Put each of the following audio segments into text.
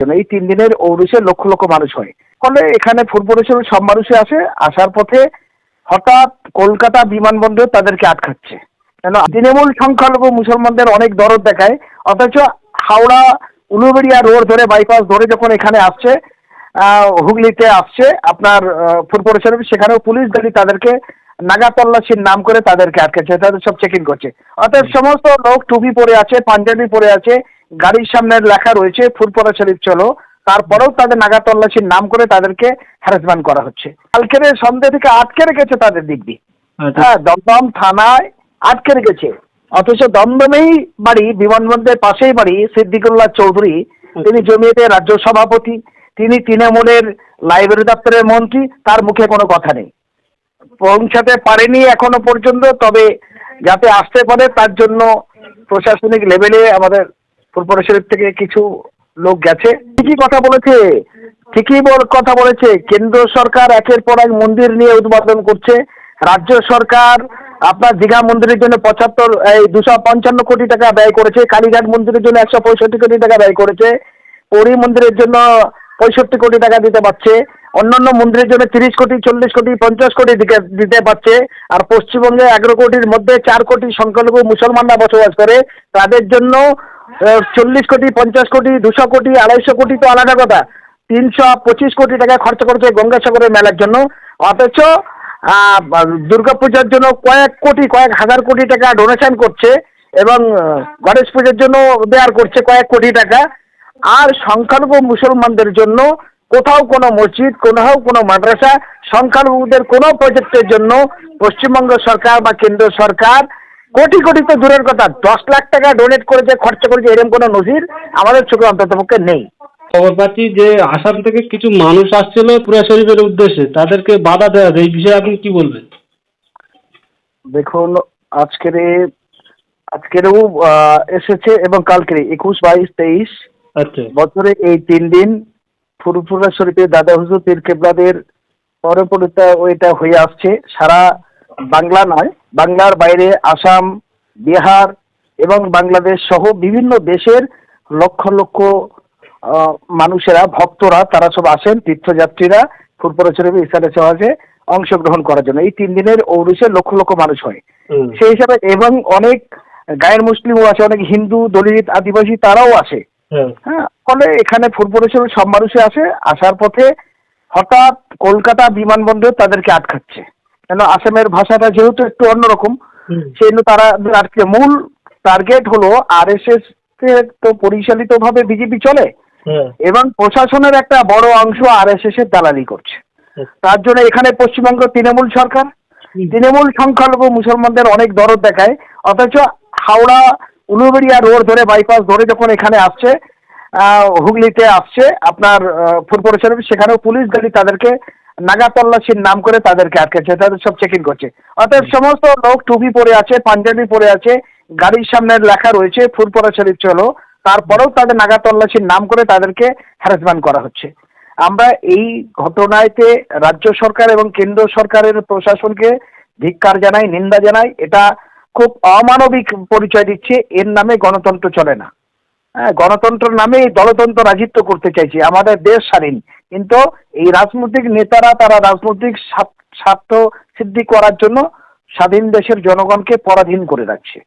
এই 3 দিনের ঔরসে লক্ষ লক্ষ মানুষ হয়। ফলে এখানে ফুটবলের সব মানুষই আসে, আসার পথে হঠাৎ কলকাতা বিমানবন্দর তাদেরকে আটকাচ্ছে। কেন তৃণমূল সংখ্যালঘু মুসলমানদের অনেক দরদ দেখায়, অথচ হাওড়া উলুবেড়িয়া রোড ধরে বাইপাস ধরে যখন এখানে আসছে, হুগলিতে আসছে আপনার ফুটবলের, সেখানেও পুলিশ গাড়ি তাদেরকে নাগা তল্লাশির নাম করে তাদেরকে আটকেছে, তাদের সব চেকিং করছে। অর্থাৎ সমস্ত লোক টুপি পরে আছে, পাঞ্জাবি পরে আছে, গাড়ির সামনে লেখা রয়েছে ফুরফুরা শরীফ চলো, তারপরেও তাদের নাগা তল্লাশির নাম করে তাদেরকে হ্যারাসমেন্ট করা হচ্ছে। কালকের সন্ধ্যে থেকে আটকে রেখেছে তাদের দিব্যি। হ্যাঁ, দমদম থানায় আটকে রেখেছে, অথচ দমদমেই বাড়ি, বিমানবন্দরের পাশেই বাড়ি সিদ্দিকুল্লাহ চৌধুরী, তিনি জমিয়তের রাজ্য সভাপতি, তিনি তৃণমূলের লাইব্রেরি দপ্তরের মন্ত্রী, তার মুখে কোনো কথা নেই, পৌঁছাতে পারেনি এখনো পর্যন্ত। তবে যাতে আসতে পারে তার জন্য প্রশাসনিক লেভেলে আমাদের ফুরফুরা শরীফ থেকে কিছু লোক গেছে। ঠিকই কথা বলেছে, কথা বলেছে। কেন্দ্র সরকার একের পর এক মন্দির নিয়ে উদ্বোধন করছে। রাজ্য সরকার আপনার দীঘা মন্দিরের জন্য 255 কোটি টাকা ব্যয় করেছে, কালীঘাট মন্দিরের জন্য 165 কোটি টাকা ব্যয় করেছে, পুরী মন্দিরের জন্য 65 কোটি টাকা দিতে পারছে, অন্যান্য মন্দিরের জন্য 30 কোটি, 40 কোটি, 50 কোটি দিতে পারছে। আর পশ্চিমবঙ্গে 11 কোটির মধ্যে 4 কোটি সংখ্যালঘু মুসলমানরা বসবাস করে, তাদের জন্য 40 কোটি, 50 কোটি, 200 কোটি, 250 কোটি তো আলাদা কথা, 325 কোটি টাকা খরচ করেছে গঙ্গাসাগরের মেলার জন্য। অথচ দুর্গাপূজার জন্য কয়েক হাজার কোটি টাকা ডোনেশন করছে, এবং গণেশ পুজোর জন্য দেয়ার করছে কয়েক কোটি টাকা। আর সংখ্যালঘু মুসলমানদের জন্য কোথাও কোনো মসজিদ, কোথাও কোনো মাদ্রাসা, সংখ্যালঘুদের কোনো প্রজেক্টের জন্য পশ্চিমবঙ্গ সরকার বা কেন্দ্র সরকার কোটি কোটি তো দূরের কথা, 10 লাখ টাকা ডোনেট করেছে, খরচা করেছে, এরকম কোনো নজির আমাদের চোখে অন্ততপক্ষে নেই। খবর পাচ্ছি যে আসাম থেকে কিছু মানুষ আসছিল ফুরফুরা শরীফের উদ্দেশ্যে, তাদেরকে বাধা দেওয়া যায়, এই বিষয়ে আপনি কি বলবেন? দেখুন, আজকেরও এসেছে এবং কালকে 21, 22, 23 আচ্ছা, বছরে এই 3 দিন ফুরফুরা শরীফে দাদা হুজুর পীর কেবলাদের পরপরিতা ওইটা হয়ে আসছে। সারা বাংলা নয়, বাংলার বাইরে আসাম, বিহার এবং বাংলাদেশ সহ বিভিন্ন দেশের লক্ষ লক্ষ মানুষেরা, ভক্তরা, তারা সব আসেন, তীর্থযাত্রীরা ফুরফুরা শরীফে ইফতারের সমাজে অংশগ্রহণ করার জন্য। এই 3 দিনের ঔরসে লক্ষ লক্ষ মানুষ হয় সেই হিসাবে, এবং অনেক গায়ের মুসলিমও আছে, অনেক হিন্দু, দলিত, আদিবাসী তারাও আসে। হ্যাঁ, ফলে এখানে ফুরফুরা শরীফ সব মানুষই আসে। আসার পথে হঠাৎ কলকাতা বিমানবন্দর তাদেরকে আটকাচ্ছে। কেন আসামের ভাষাটা যেহেতু একটু অন্যরকম, সেই জন্য তারা আজকে মূল টার্গেট হলো RSS তো পরিচালিত ভাবে বিজেপি চলে, এবং প্রশাসনের একটা বড় অংশ RSS এর দালালি করছে। তার জন্য এখানে পশ্চিমবঙ্গ তৃণমূল সরকার, তৃণমূল সংখ্যালঘু মুসলমানদের অনেক দরদ দেখায়, অথচ হাওড়া উলুবেড়িয়া রোড ধরে বাইপাস ধরে যখন এখানে আসছে, হুগলিতে আসছে আপনার ফুরফুরা শরীফ, সেখানেও পুলিশ গাড়ি তাদেরকে নাগা তল্লাশির নাম করে তাদেরকে আটকেছে, তাদের সব চেকিং করছে। অর্থাৎ সমস্ত লোক টুপি পরে আছে, পাঞ্জাবি পরে আছে, গাড়ির সামনে লেখা রয়েছে ফুরফুরা শরীফ চলো, তারপরেও তাদের নাগা তল্লাশির নাম করে তাদেরকে হ্যারাসমেন্ট করা হচ্ছে। আমরা এই ঘটনাতে রাজ্য সরকার এবং কেন্দ্র সরকারের প্রশাসনকে ধিক্কার জানাই, নিন্দা জানাই। এটা খুব অমানবিক পরিচয় দিচ্ছে। এর নামে গণতন্ত্র চলে না। হ্যাঁ, গণতন্ত্রের নামে দলতন্ত্র রাজিত্ব করতে চাইছে। আমাদের দেশ স্বাধীন, কিন্তু এই রাজনৈতিক নেতারা তারা রাজনৈতিক স্বার্থ সিদ্ধি করার জন্য স্বাধীন দেশের জনগণকে পরাধীন করে রাখছে।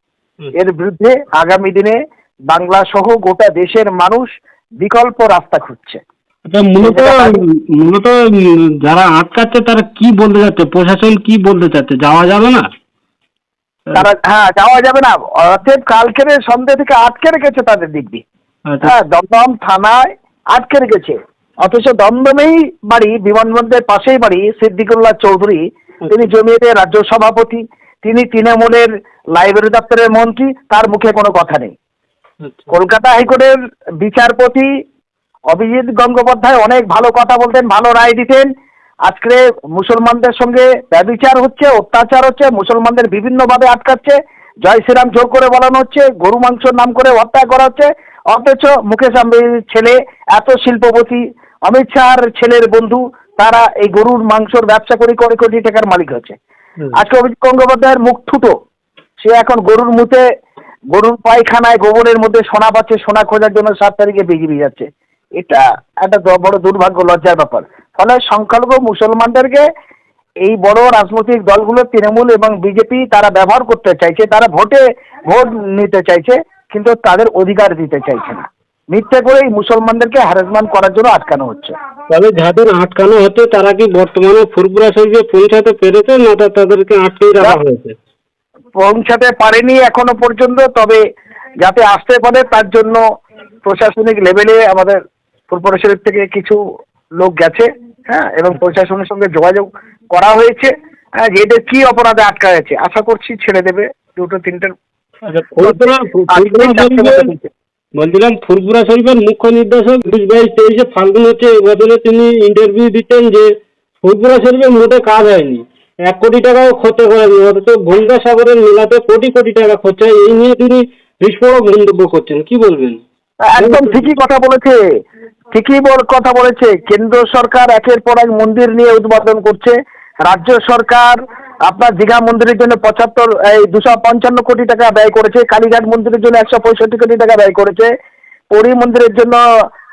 এর বিরুদ্ধে আগামী দিনে বাংলা সহ গোটা দেশের মানুষ বিকল্প রাস্তা খুঁজছে। মূলত যারা আটকাচ্ছে তারা কি বলতে চাচ্ছে, প্রশাসন কি বলতে চাচ্ছে, যাওয়া যাবে না? তারা যাওয়া যাবে না, অর্থাৎ কালকের সন্ধ্যে থেকে আটকে রেখেছে তাদের দিব্যি। হ্যাঁ, দমদম থানায় আটকে রেখেছে, অথচ দমদমেই বাড়ি, বিমানবন্দরের পাশেই বাড়ি সিদ্দিকুল্লাহ চৌধুরী, তিনি জমিয়তের রাজ্য সভাপতি, তিনি তৃণমূলের লাইব্রেরি দপ্তরের মন্ত্রী, তার মুখে কোনো কথা নেই। কলকাতা হাইকোর্টের বিচারপতি অভিজিৎ গঙ্গোপাধ্যায় অনেক ভালো কথা বলতেন, ভালো রায় দিতেন। আজকে মুসলমানদের সঙ্গে ব্যভিচার হচ্ছে, অত্যাচার হচ্ছে, মুসলমানদের বিভিন্নভাবে আটকাচ্ছে, জয় শ্রীরাম জোর করে বলানো হচ্ছে, গরু মাংসর নাম করে হত্যা করা হচ্ছে। অথচ মুকেশ আম্বানির ছেলে, এত শিল্পপতি, অমিত শাহর ছেলের বন্ধু, তারা এই গরুর মাংসর ব্যবসা করে কোটি কোটি টাকার মালিক হচ্ছে। আজকে অভিজিৎ গঙ্গোপাধ্যায়ের মুখ থুটো, সে এখন গরুর মুতে, গরুর পায়খানায় গোবরের মধ্যে সোনা পাচ্ছে, সোনা খোঁজার জন্য 7 তারিখে বিজেপি যাচ্ছে। এটা একটা বড় দুর্ভাগ্য, লজ্জার ব্যাপার। ফলে সংখ্যালঘু মুসলমানদেরকে এই বড় রাজনৈতিক দলগুলো তৃণমূল এবং বিজেপি তারা ব্যবহার করতে চাইছে, তারা ভোট নিতে চাইছে, কিন্তু তাদের অধিকার দিতে চাইছে না। মিথ্যে করে এই মুসলমানদেরকে হ্যারাসমেন্ট করার জন্য আটকানো হচ্ছে। তবে যাদের আটকানো হচ্ছে তারা কি বর্তমানে ফুরফুরা শরীফে পৌঁছাতে পেরেছে, না তাদেরকে আটকেই রাখা হয়েছে? পৌঁছাতে পারেনি এখনো পর্যন্ত, তবে যাতে আসতে পারে তার জন্য প্রশাসনিক লেভেলে আমাদের ফুরফুরা শরীফ থেকে কিছু লোক গেছে, হ্যাঁ, এবং প্রশাসনের সঙ্গে যোগাযোগ করা হয়েছে, হ্যাঁ, যে এটা কি অপরাধে আটকা গেছে, আশা করছি ছেড়ে দেবে 2-3টা। আচ্ছা, বলছিলাম ফুরফুরা শরীফের মুখ্য নির্দেশক 22-23 ফাল্গুন হচ্ছে এবছরে তিনি ইন্টারভিউ দিচ্ছেন যে ফুরফুরা শরীফে মোটে কাজ হয়নি, 1 কোটি টাকাও খরচ করেনি, অথচ গঙ্গাসাগরের মেলাতে কোটি কোটি টাকা খরচ হয়। এই নিয়ে তিনি বিস্ফোরক মন্তব্য করছেন, কি বলবেন? একদম ঠিকই কথা বলেছে, কথা বলেছে। কেন্দ্র সরকার একের পর এক মন্দির নিয়ে উদ্বোধন করছে। রাজ্য সরকার আপনার দীঘা মন্দিরের জন্য 255 কোটি টাকা ব্যয় করেছে, কালীঘাট মন্দিরের জন্য 165 কোটি টাকা ব্যয় করেছে, পুরী মন্দিরের জন্য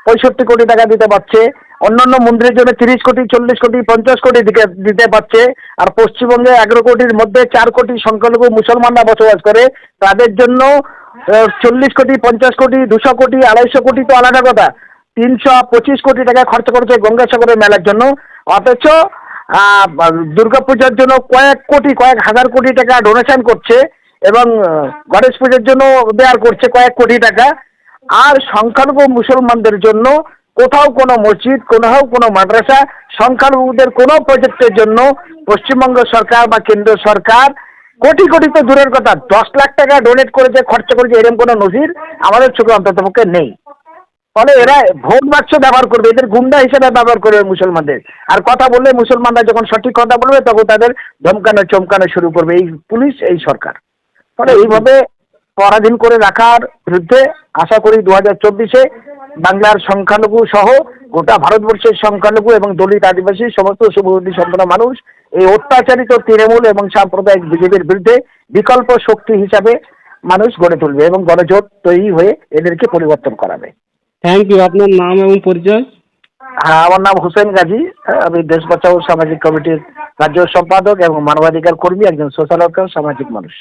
65 কোটি টাকা দিতে পারছে, অন্যান্য মন্দিরের জন্য 30 কোটি, 40 কোটি, 50 কোটি দিতে পারছে। আর পশ্চিমবঙ্গে 11 কোটির মধ্যে 4 কোটি সংখ্যালঘু মুসলমানরা বসবাস করে, তাদের জন্য 40 কোটি, 50 কোটি, 200 কোটি, 250 কোটি তো আলাদা কথা, 325 কোটি টাকা খরচ করেছে গঙ্গাসাগরের মেলার জন্য। অথচ দুর্গাপূজার জন্য কয়েক হাজার কোটি টাকা ডোনেশন করছে, এবং গণেশ পুজোর জন্য দেয়ার করছে কয়েক কোটি টাকা। আর সংখ্যালঘু মুসলমানদের জন্য কোথাও কোনো মসজিদ, কোথাও কোনো মাদ্রাসা, সংখ্যালঘুদের কোনো প্রজেক্টের জন্য পশ্চিমবঙ্গ সরকার বা কেন্দ্র সরকার কোটি কোটি তো দূরের কথা, 10 লাখ টাকা ডোনেট করেছে, খরচা করেছে, এরকম কোনো নজির আমাদের চোখে অন্ততপক্ষে নেই। ফলে এরা ভোট বাক্স ব্যবহার করবে, এদের গুন্ডা হিসেবে ব্যবহার করবে মুসলমানদের। আর কথা বললে মুসলমানরা যখন সঠিক কথা বলবে তখন তাদের ধমকানো চমকানো শুরু করবে এই পুলিশ, এই সরকার। ফলে এইভাবে পরাধীন করে রাখার বিরুদ্ধে আশা করি 2024-এ বাংলার সংখ্যালঘু সহ গোটা ভারতবর্ষের সংখ্যালঘু এবং দলিত আদিবাসী সমস্ত শুভবুদ্ধি সম্পন্ন মানুষ এই অত্যাচারিত তৃণমূল এবং সাম্প্রদায়িক বিজেপির বিরুদ্ধে বিকল্প শক্তি হিসাবে মানুষ গড়ে তুলবে এবং গণজোট তৈরি হয়ে এদেরকে পরিবর্তন করাবে। Thank you. আপনার নাম এবং পরিচয়? হ্যাঁ, আমার নাম হোসেন গাজী, আমি দেশ বাঁচাও সামাজিক কমিটির রাজ্য সম্পাদক এবং মানবাধিকার কর্মী, একজন সোশ্যাল ওয়ার্কার, সামাজিক মানুষ।